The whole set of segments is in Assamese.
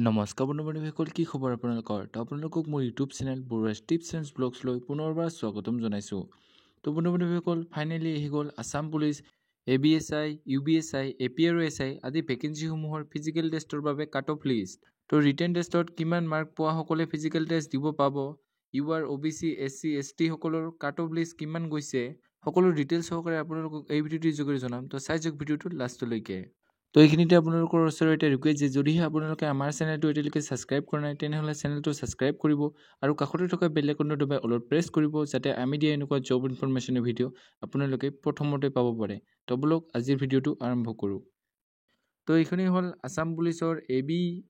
নমস্কাৰ বন্ধু-বান্ধৱীসকল, কি খবৰ আপোনালোকৰ? তো আপোনালোকক মোৰ YouTube channel Baruah tips and blogs লৈ পুনৰবাৰ স্বাগতম জনাইছোঁ। তো বন্ধু-বান্ধৱীসকল, ফাইনেলি আহি গ'ল Assam police ABSI, UBSI, APRSI আদি ভেকেঞ্চিসমূহৰ ফিজিকেল টেষ্টৰ বাবে কাট অফ লিষ্ট। তো ৰিটেন টেষ্টত কিমান মাৰ্ক পোৱা সকলে ফিজিকেল টেষ্ট দিব পাব, UR, OBC, SC, ST সকলৰ কাট অফ লিষ্ট কিমান গৈছে, সকলো ডিটেইলছ সহকাৰে আপোনালোকক এই ভিডিঅ'টিৰ যোগেৰে জনাম। তো চাই যাওক ভিডিঅ'টো লাষ্টলৈকে। তো এইখিনিতে আপোনালোকৰ ওচৰত এটা ৰিকুৱেষ্ট যে যদিহে আপোনালোকে আমাৰ চেনেলটো এতিয়ালৈকে ছাবস্ক্ৰাইব কৰা নাই তেনেহ'লে চেনেলটো ছাবস্ক্ৰাইব কৰিব আৰু কাষতে থকা বেল আইকনটো দবাই অলপ প্ৰেছ কৰিব যাতে আমি দিয়া এনেকুৱা জব ইনফৰমেশ্যনৰ ভিডিঅ' আপোনালোকে প্ৰথমতে পাব পাৰে। তো বলক আজিৰ ভিডিঅ'টো আৰম্ভ কৰোঁ। তো এইখনেই হ'ল আছাম পুলিচৰ AB,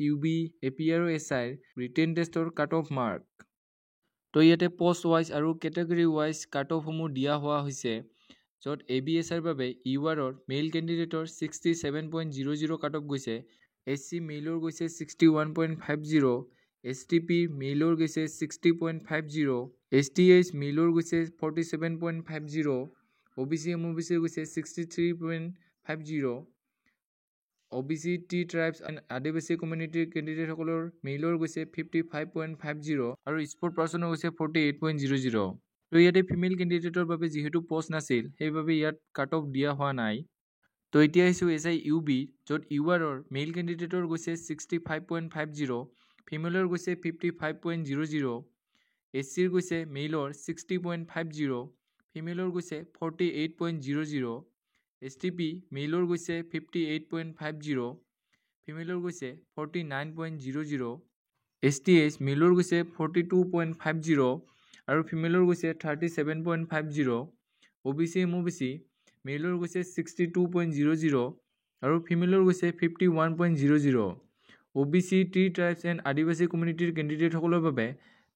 UB, APRSI ৰিটেন টেষ্টৰ কাট অফ মাৰ্ক। তো ইয়াতে পোষ্ট ৱাইজ আৰু কেটেগৰী ৱাইজ কাট অফসমূহ দিয়া হোৱা হৈছে, য'ত ABSIৰ বাবে URৰ মেইল কেণ্ডিডেটৰ 67.00 কাট অফ গৈছে, SC মেইলৰ গৈছে 61.50, STP মেইলৰ গৈছে 60.50, STH মেইলৰ গৈছে 47.50, OBC MOBCৰ গৈছে 63.50, OBC T ট্ৰাইবছ এণ্ড আদিবাসী কমিউনিটিৰ কেণ্ডিডেটসকলৰ মেইলৰ গৈছে 55.50 আৰু স্পৰ্ট পাৰ্চনৰ গৈছে 48.00। তো ইয়াতে ফিমেল কেণ্ডিডেটৰ বাবে যিহেতু পোষ্ট নাছিল সেইবাবে ইয়াত কাট অফ দিয়া হোৱা নাই। তো এতিয়া আহিছোঁ SI UB, য'ত URৰ মেইল কেণ্ডিডেটৰ গৈছে 65.50, ফিমেলৰ গৈছে 55.00, SCৰ গৈছে মেইলৰ 60.50, ফিমেলৰ গৈছে 48.00, STP মেইলৰ গৈছে 58.50, ফিমেলৰ গৈছে 49.00, STH মেইলৰ গৈছে 42.50 আৰু ফিমেলৰ গৈছে 37.50, OBC MOBC মেইলৰ গৈছে 62.00 আৰু ফিমেলৰ গৈছে 51.00, OBC T ট্ৰাইবছ এণ্ড আদিবাসী কমিউনিটিৰ কেণ্ডিডেটসকলৰ বাবে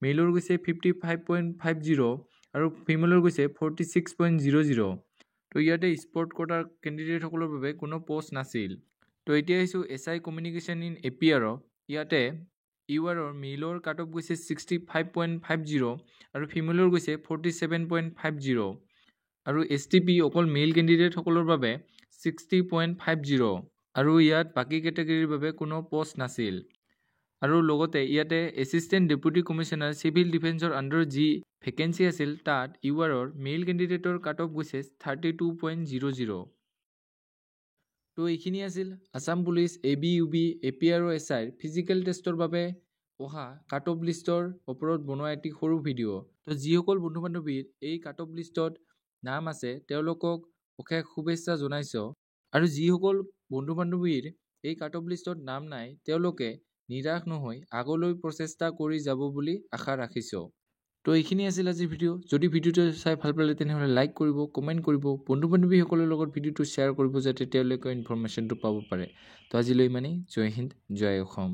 মেইলৰ গৈছে 55.50 আৰু ফিমেলৰ গৈছে 46.00। তো ইয়াতে স্পৰ্ট কোটাৰ কেণ্ডিডেটসকলৰ বাবে কোনো পোষ্ট নাছিল। তো এতিয়া আহিছোঁ SI কমিউনিকেশ্যন ইন APR। ইয়াতে URৰ মেইলৰ কাট অফ গৈছে 65.50 আৰু ফিমেলৰ গৈছে 47.50 আৰু STP অকল মেইল কেণ্ডিডেটসকলৰ বাবে 60.50 আৰু ইয়াত বাকী কেটেগৰীৰ বাবে কোনো পোষ্ট নাছিল। আৰু লগতে ইয়াতে এছিষ্টেণ্ট ডেপুটি কমিশ্যনাৰ চিভিল ডিফেন্সৰ আণ্ডাৰ যি ভেকেঞ্চি আছিল তাত URৰ মেইল কেণ্ডিডেটৰ কাট অফ গৈছে 32.00। তো এইখিনি আছিল আছাম পুলিচ AB, UB, APRSIৰ ফিজিকেল টেষ্টৰ বাবে অহা কাট অফ লিষ্টৰ ওপৰত বনোৱা এটি সৰু ভিডিঅ'। তো যিসকল বন্ধু বান্ধৱীৰ এই কাট অফ লিষ্টত নাম আছে তেওঁলোকক অশেষ শুভেচ্ছা জনাইছোঁ আৰু যিসকল বন্ধু বান্ধৱীৰ এই কাট অফ লিষ্টত নাম নাই তেওঁলোকে নিৰাশ নহৈ আগলৈ প্ৰচেষ্টা কৰি যাব বুলি আশা ৰাখিছোঁ। তো এইখিনি আছিল আজিৰ ভিডিঅ'। যদি ভিডিঅ'টো চাই ভাল পালে তেনেহ'লে লাইক কৰিব, কমেণ্ট কৰিব, বন্ধু বান্ধৱীসকলৰ লগত ভিডিঅ'টো শ্বেয়াৰ কৰিব যাতে তেওঁলোকে ইনফৰমেশ্যনটো পাব পাৰে। তো আজিলৈ ইমানেই। জয় হিন্দ, জয় অসম।